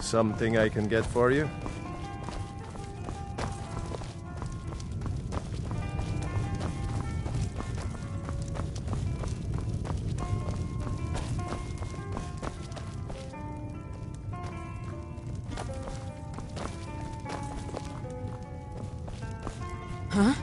Something I can get for you? Huh?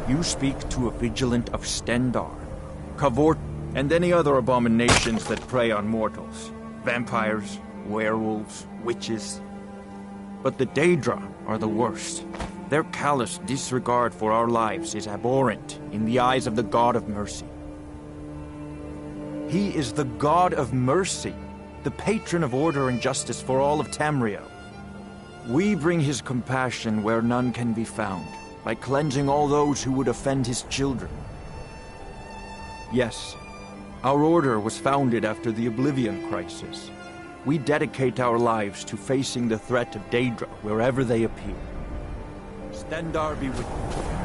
You speak to a vigilant of Stendar, Kavort, and any other abominations that prey on mortals. Vampires, werewolves, witches. But the Daedra are the worst. Their callous disregard for our lives is abhorrent in the eyes of the God of Mercy. He is the God of Mercy, the patron of order and justice for all of Tamriel. We bring his compassion where none can be found, by cleansing all those who would offend his children. Yes, our order was founded after the Oblivion Crisis. We dedicate our lives to facing the threat of Daedra wherever they appear. Stendar be with you.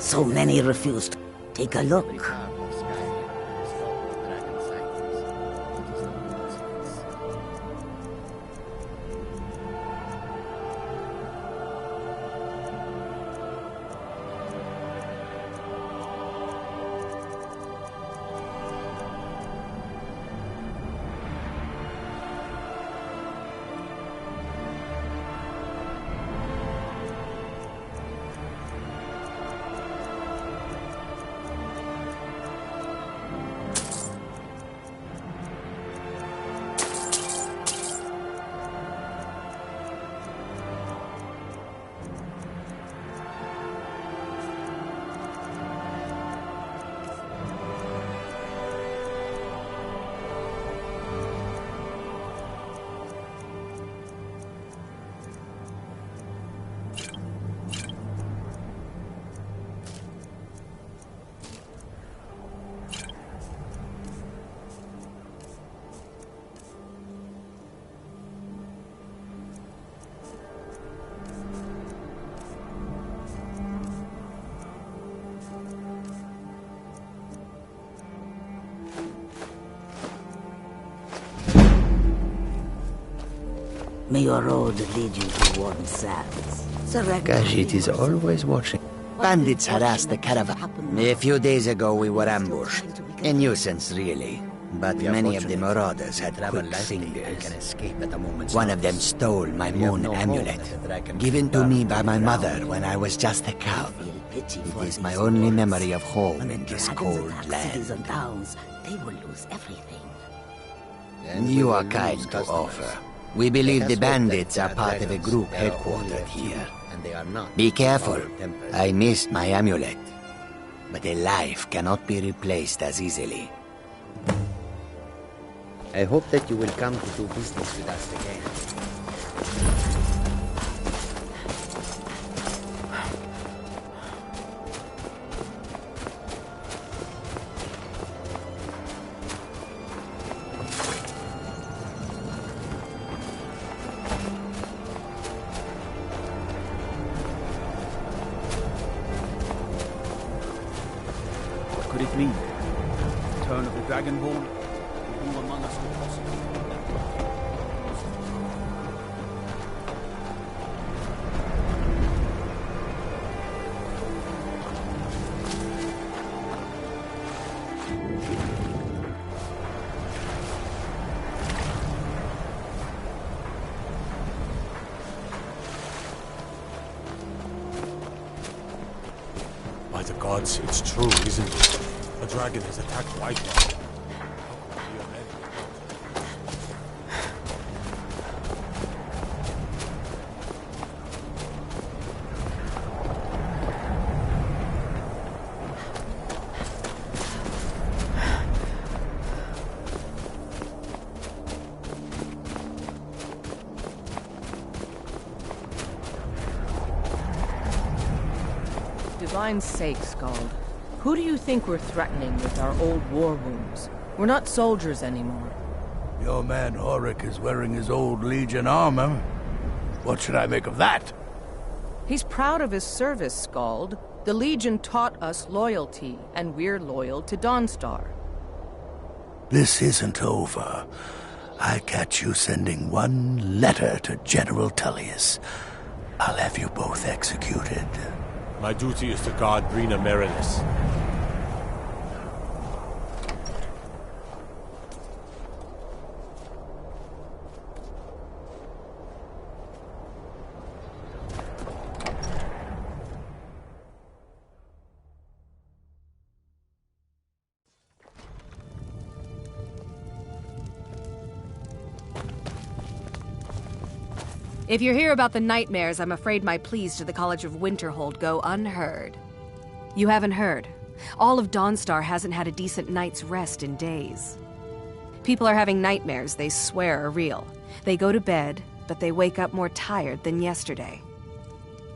So many refused. Take a look. May your road lead you to warm sands. Khajiit is always watching. Bandits harassed the caravan. A few days ago we were ambushed. A nuisance, really. But many of the marauders had quick fingers. One of them stole my moon amulet, given to me by my mother when I was just a cub. It is my only memory of home in this cold land. They will lose everything. You are kind to offer. We believe the bandits are part of a group headquartered here. Be careful. I missed my amulet. But a life cannot be replaced as easily. I hope that you will come to do business with us again. What could it mean? Return of the Dragonborn? Who among us could possibly? By the gods, it's true, isn't it? A dragon has attacked Whitewall. How could we amend Divine's sake, Skald. Who do you think we're threatening with our old war wounds? We're not soldiers anymore. Your man Horik is wearing his old Legion armor. What should I make of that? He's proud of his service, Skald. The Legion taught us loyalty, and we're loyal to Dawnstar. This isn't over. I catch you sending one letter to General Tullius. I'll have you both executed. My duty is to guard Brina Merilis. If you're here about the nightmares, I'm afraid my pleas to the College of Winterhold go unheard. You haven't heard. All of Dawnstar hasn't had a decent night's rest in days. People are having nightmares they swear are real. They go to bed, but they wake up more tired than yesterday.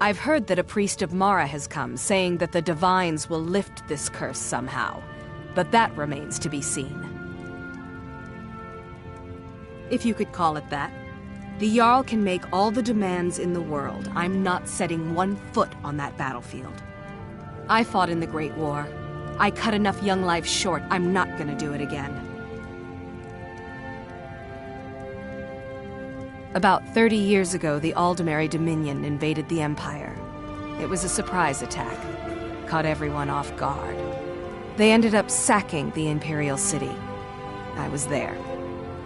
I've heard that a priest of Mara has come, saying that the Divines will lift this curse somehow, but that remains to be seen. If you could call it that. The Jarl can make all the demands in the world. I'm not setting one foot on that battlefield. I fought in the Great War. I cut enough young lives short. I'm not gonna do it again. About 30 years ago, the Aldemary Dominion invaded the Empire. It was a surprise attack. Caught everyone off guard. They ended up sacking the Imperial City. I was there,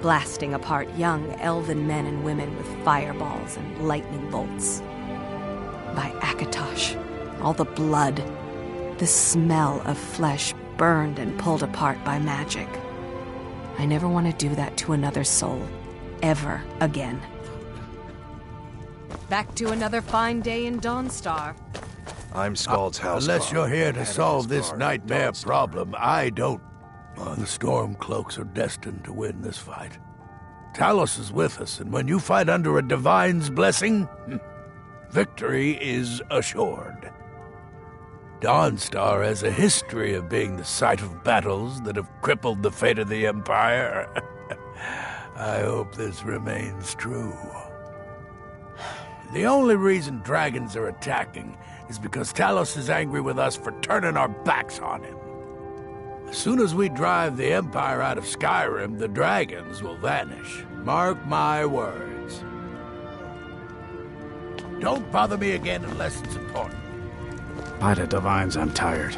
blasting apart young elven men and women with fireballs and lightning bolts. By Akatosh, all the blood, the smell of flesh burned and pulled apart by magic. I never want to do that to another soul, ever again. Back to another fine day in Dawnstar. I'm Scald's house. Unless you're here to solve this nightmare problem, I don't. The Stormcloaks are destined to win this fight. Talos is with us, and when you fight under a divine's blessing, victory is assured. Dawnstar has a history of being the site of battles that have crippled the fate of the Empire. I hope this remains true. The only reason dragons are attacking is because Talos is angry with us for turning our backs on him. As soon as we drive the Empire out of Skyrim, the dragons will vanish. Mark my words. Don't bother me again unless it's important. By the divines, I'm tired.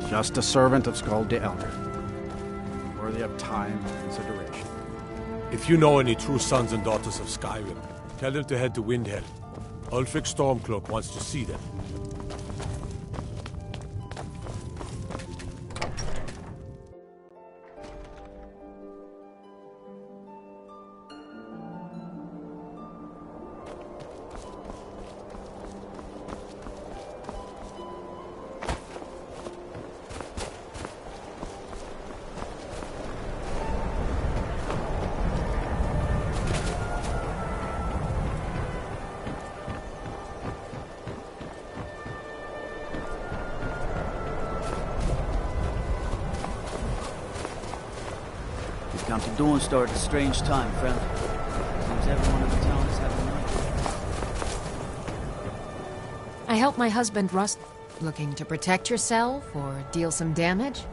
Just a servant of Skald the Elder. Worthy of time and consideration. If you know any true sons and daughters of Skyrim, tell them to head to Windhelm. Ulfric Stormcloak wants to see them. Come to Dawnstar at a strange time, friend. Seems everyone in the town is having a night. I helped my husband Rust. Looking to protect yourself or deal some damage?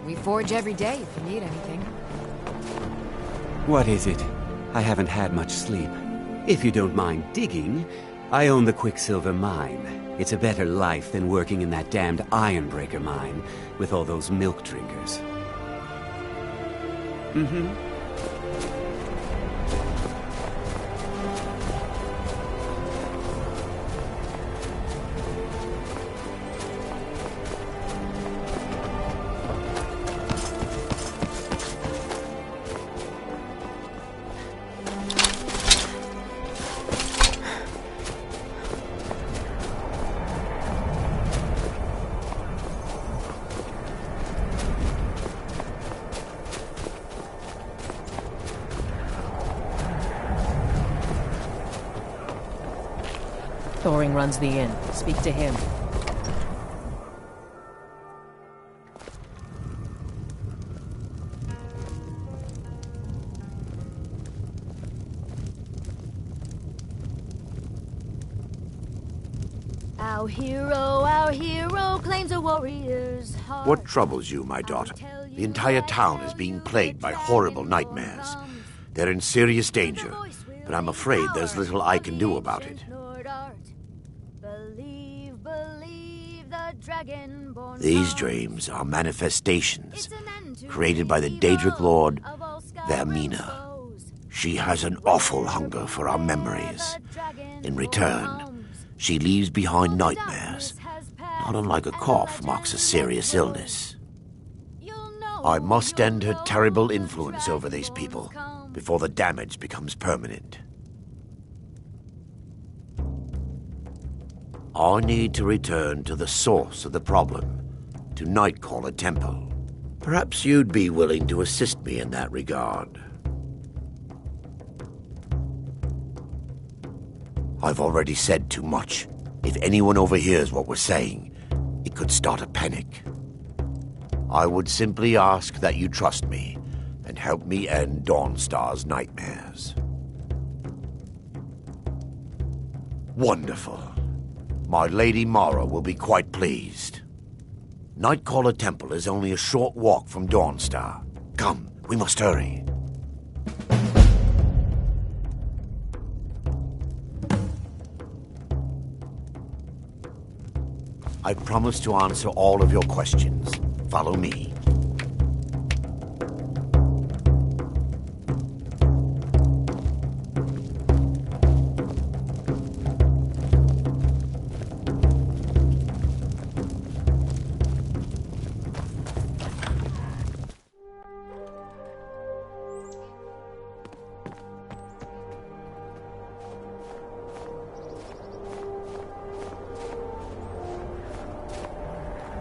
We forge every day if you need anything. What is it? I haven't had much sleep. If you don't mind digging, I own the Quicksilver Mine. It's a better life than working in that damned Ironbreaker mine with all those milk drinkers. Mm-hmm. Thoring runs the inn. Speak to him. Our hero claims a warrior's heart. What troubles you, my daughter? The entire town is being plagued by horrible nightmares. They're in serious danger, but I'm afraid there's little I can do about it. These dreams are manifestations created by the Daedric Lord, Vermina. She has an awful hunger for our memories. In return, she leaves behind nightmares, not unlike a cough marks a serious illness. I must end her terrible influence over these people before the damage becomes permanent. I need to return to the source of the problem, to Nightcaller Temple. Perhaps you'd be willing to assist me in that regard. I've already said too much. If anyone overhears what we're saying, it could start a panic. I would simply ask that you trust me and help me end Dawnstar's nightmares. Wonderful. My Lady Mara will be quite pleased. Nightcaller Temple is only a short walk from Dawnstar. Come, we must hurry. I promise to answer all of your questions. Follow me.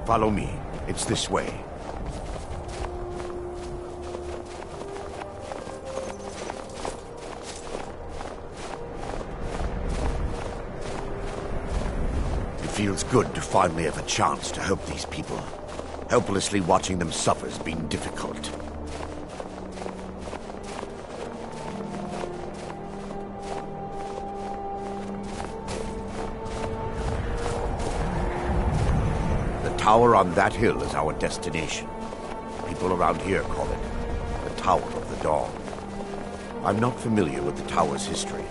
Follow me. It's this way. It feels good to finally have a chance to help these people. Helplessly watching them suffer has been difficult. The tower on that hill is our destination. People around here call it the Tower of the Dawn. I'm not familiar with the tower's history,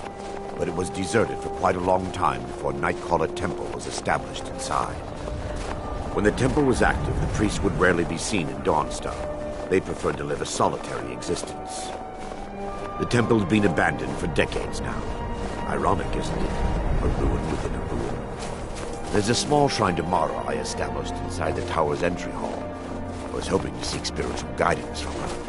but it was deserted for quite a long time before Nightcaller Temple was established inside. When the temple was active, the priests would rarely be seen in Dawnstar. They preferred to live a solitary existence. The temple's been abandoned for decades now. Ironic, isn't it? A ruin within a ruin. There's a small shrine to Mara I established inside the tower's entry hall. I was hoping to seek spiritual guidance from her.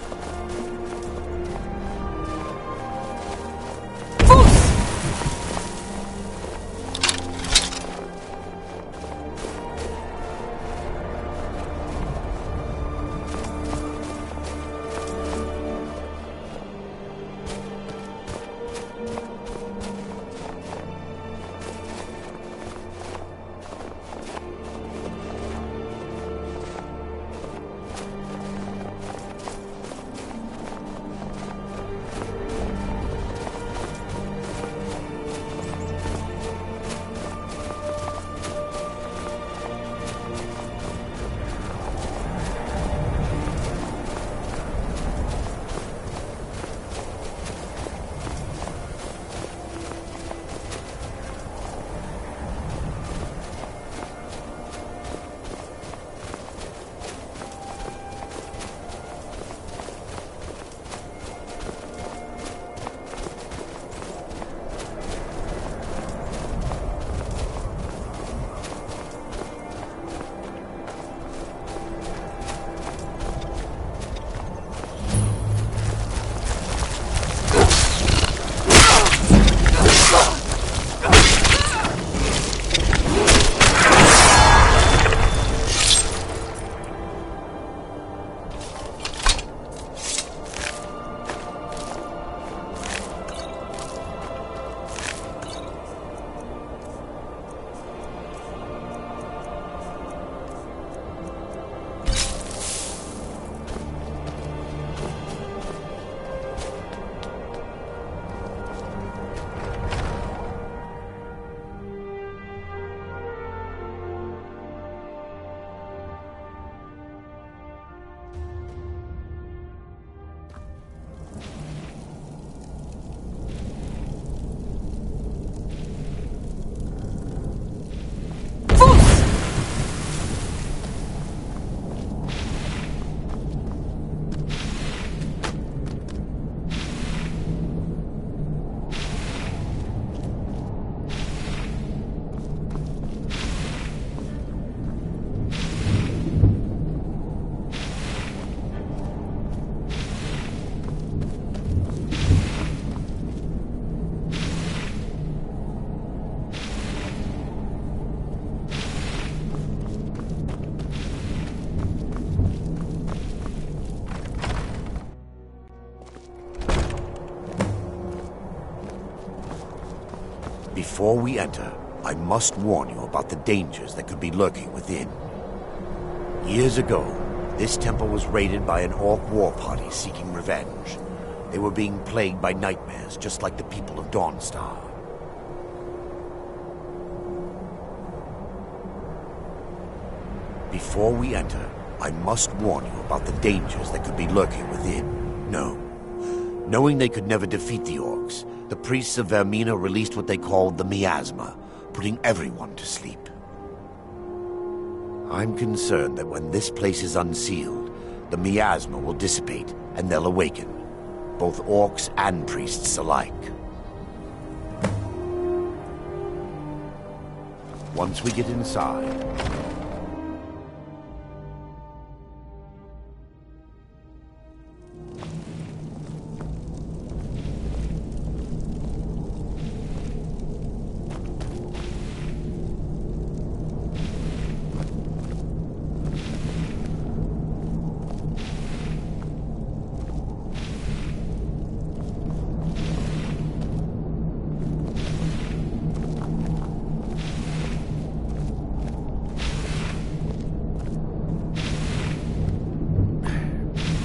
Before we enter, I must warn you about the dangers that could be lurking within. Years ago, this temple was raided by an orc war party seeking revenge. They were being plagued by nightmares, just like the people of Dawnstar. Before we enter, I must warn you about the dangers that could be lurking within. No. Knowing they could never defeat the orcs, the priests of Vermina released what they called the miasma, putting everyone to sleep. I'm concerned that when this place is unsealed, the miasma will dissipate and they'll awaken, both orcs and priests alike. Once we get inside,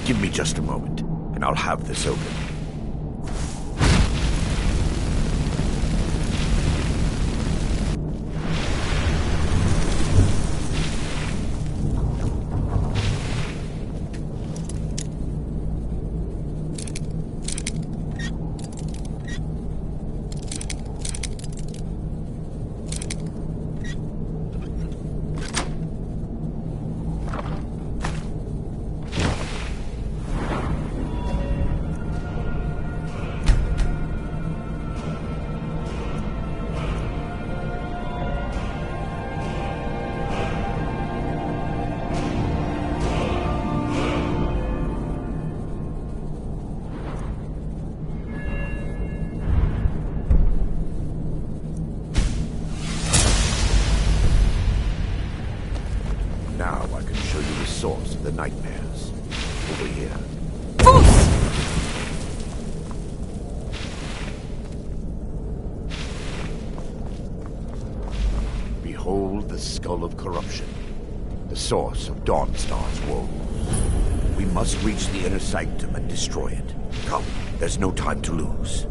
give me just a moment, and I'll have this open. Now I can show you the source of the nightmares. Over here. Behold the skull of corruption, the source of Dawnstar's woe. We must reach the inner sanctum and destroy it. Come, there's no time to lose.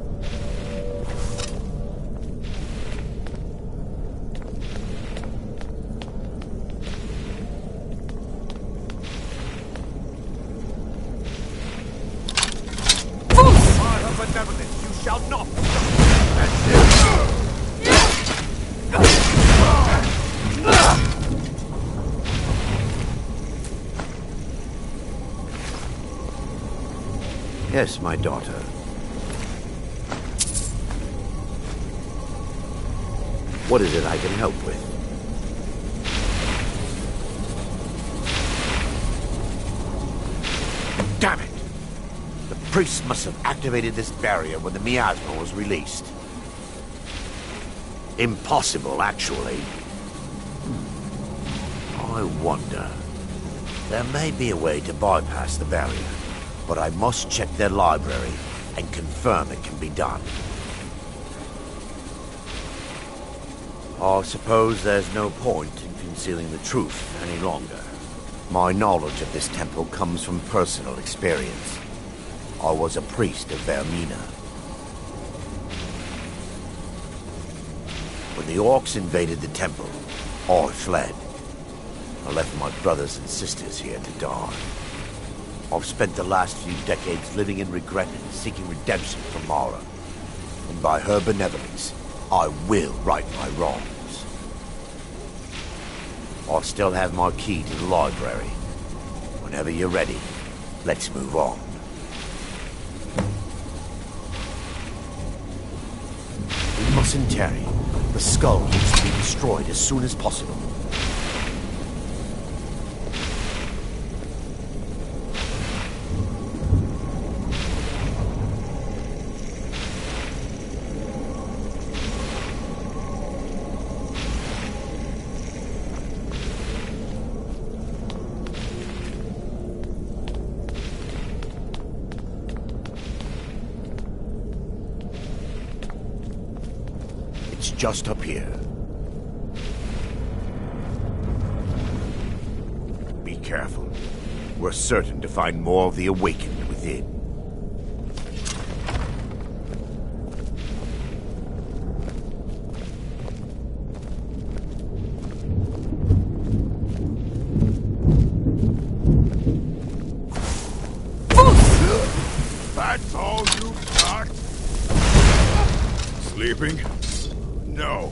You shall not! Yes, my daughter. What is it I can help with? Damn it! The priests must have activated this barrier when the miasma was released. Impossible, actually. I wonder. There may be a way to bypass the barrier, but I must check their library and confirm it can be done. I suppose there's no point in concealing the truth any longer. My knowledge of this temple comes from personal experience. I was a priest of Vermina. When the orcs invaded the temple, I fled. I left my brothers and sisters here to die. I've spent the last few decades living in regret and seeking redemption from Mara. And by her benevolence, I will right my wrongs. I still have my key to the library. Whenever you're ready, let's move on. We mustn't tarry. The skull needs to be destroyed as soon as possible. just up here. Be careful. We're certain to find more of the Awakened within. That's all you've got? Sleeping? No.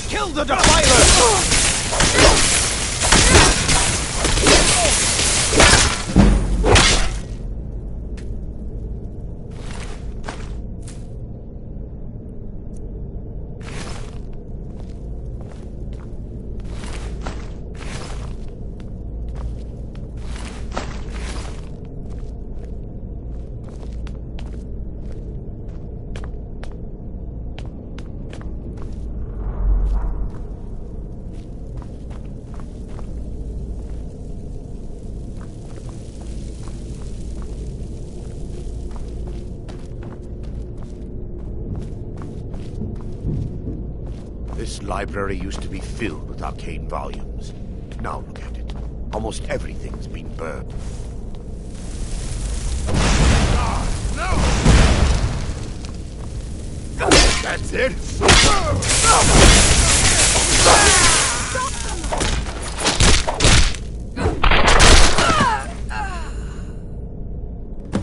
Kill the Defiler! This library used to be filled with arcane volumes. Now look at it. Almost everything's been burned. No! That's it?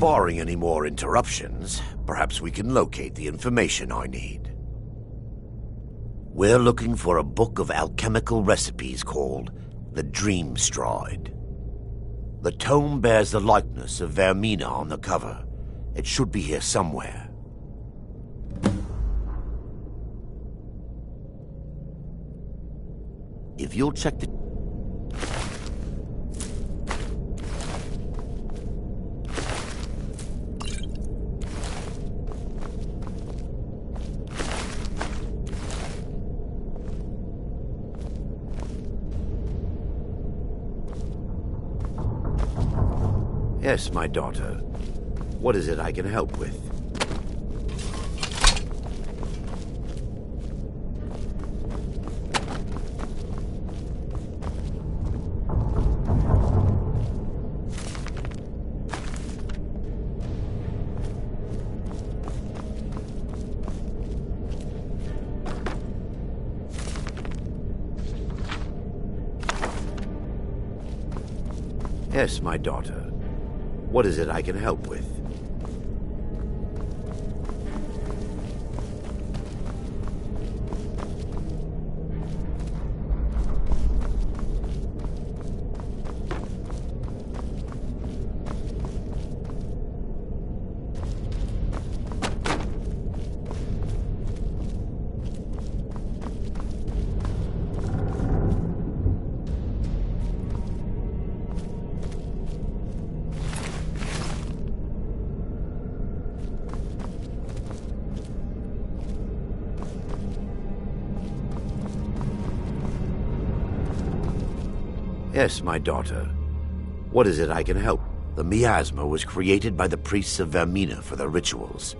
Barring any more interruptions, perhaps we can locate the information I need. We're looking for a book of alchemical recipes called the Dreamstride. The tome bears the likeness of Vermina on the cover. It should be here somewhere. If you'll check the... Yes, my daughter. What is it I can help with? Yes, my daughter. What is it I can help with? Yes, my daughter. What is it I can help? The miasma was created by the priests of Vermina for their rituals.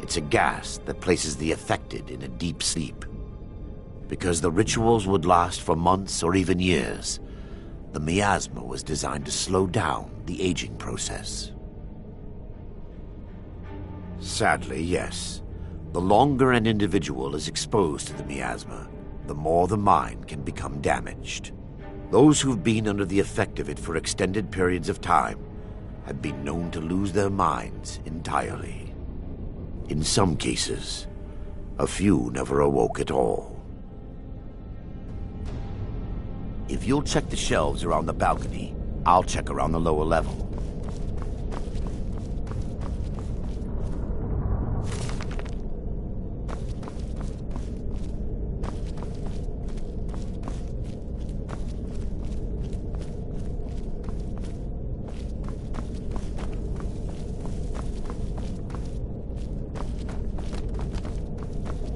It's a gas that places the affected in a deep sleep. Because the rituals would last for months or even years, the miasma was designed to slow down the aging process. Sadly, yes. The longer an individual is exposed to the miasma, the more the mind can become damaged. Those who've been under the effect of it for extended periods of time have been known to lose their minds entirely. In some cases, a few never awoke at all. If you'll check the shelves around the balcony, I'll check around the lower level.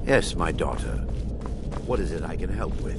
Yes, my daughter. What is it I can help with?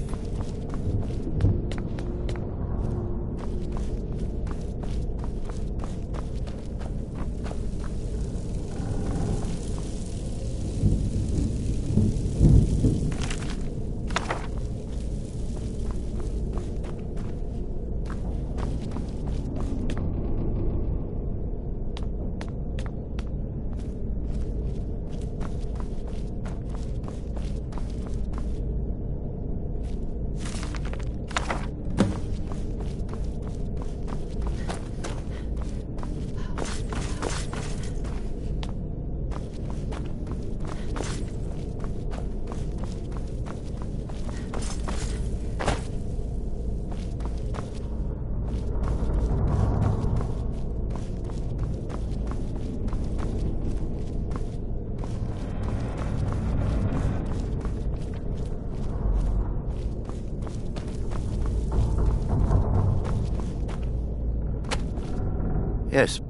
Yes,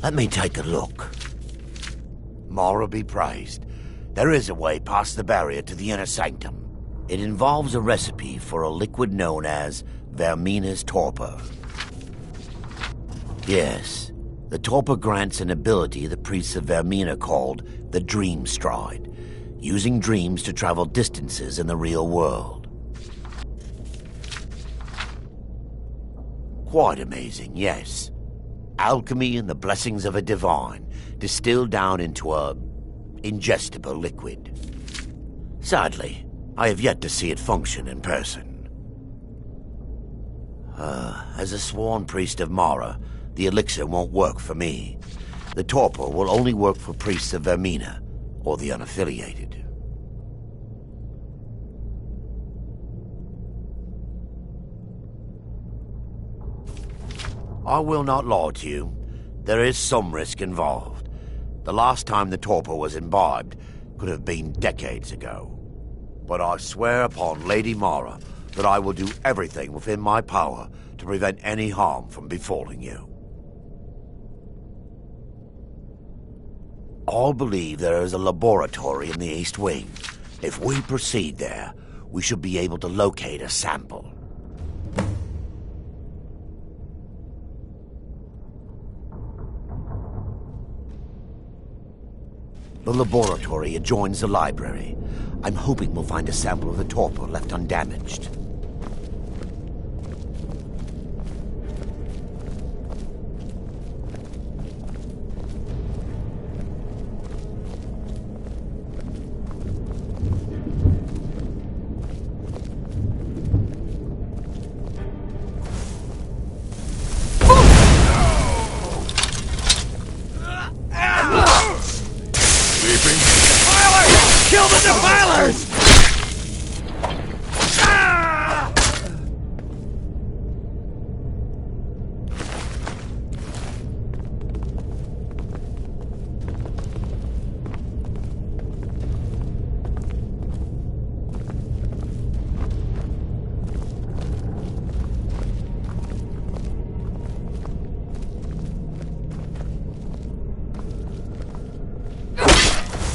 let me take a look. Mara be praised. There is a way past the barrier to the inner sanctum. It involves a recipe for a liquid known as Vermina's torpor. Yes, the torpor grants an ability the priests of Vermina called the Dream Stride, using dreams to travel distances in the real world. Quite amazing, yes. Alchemy and the blessings of a divine, distilled down into a ingestible liquid. Sadly, I have yet to see it function in person. As a sworn priest of Mara, the elixir won't work for me. The torpor will only work for priests of Vermina, or the unaffiliated. I will not lie to you. There is some risk involved. The last time the torpor was imbibed could have been decades ago. But I swear upon Lady Mara that I will do everything within my power to prevent any harm from befalling you. I believe there is a laboratory in the East Wing. If we proceed there, we should be able to locate a sample. The laboratory adjoins the library. I'm hoping we'll find a sample of the torpor left undamaged. Kill the defilers!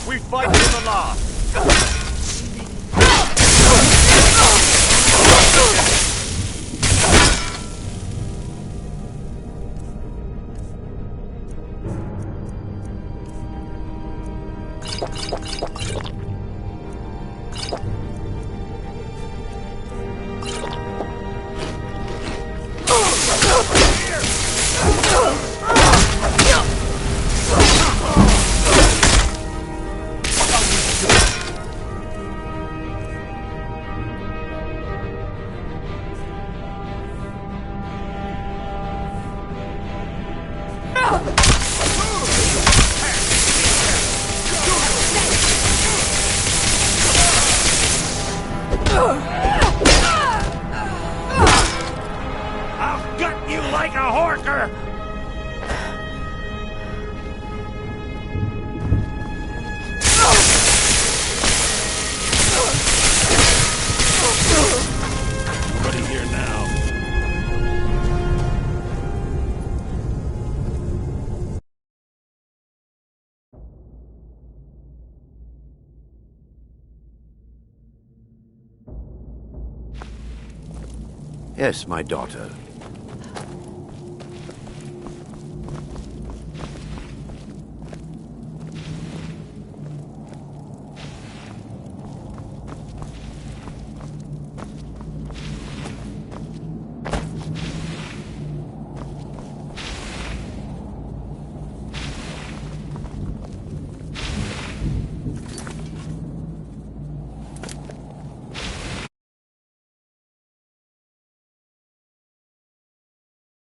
We fight to the last. I'll gut you like a horker! Nobody here now. Yes, my daughter.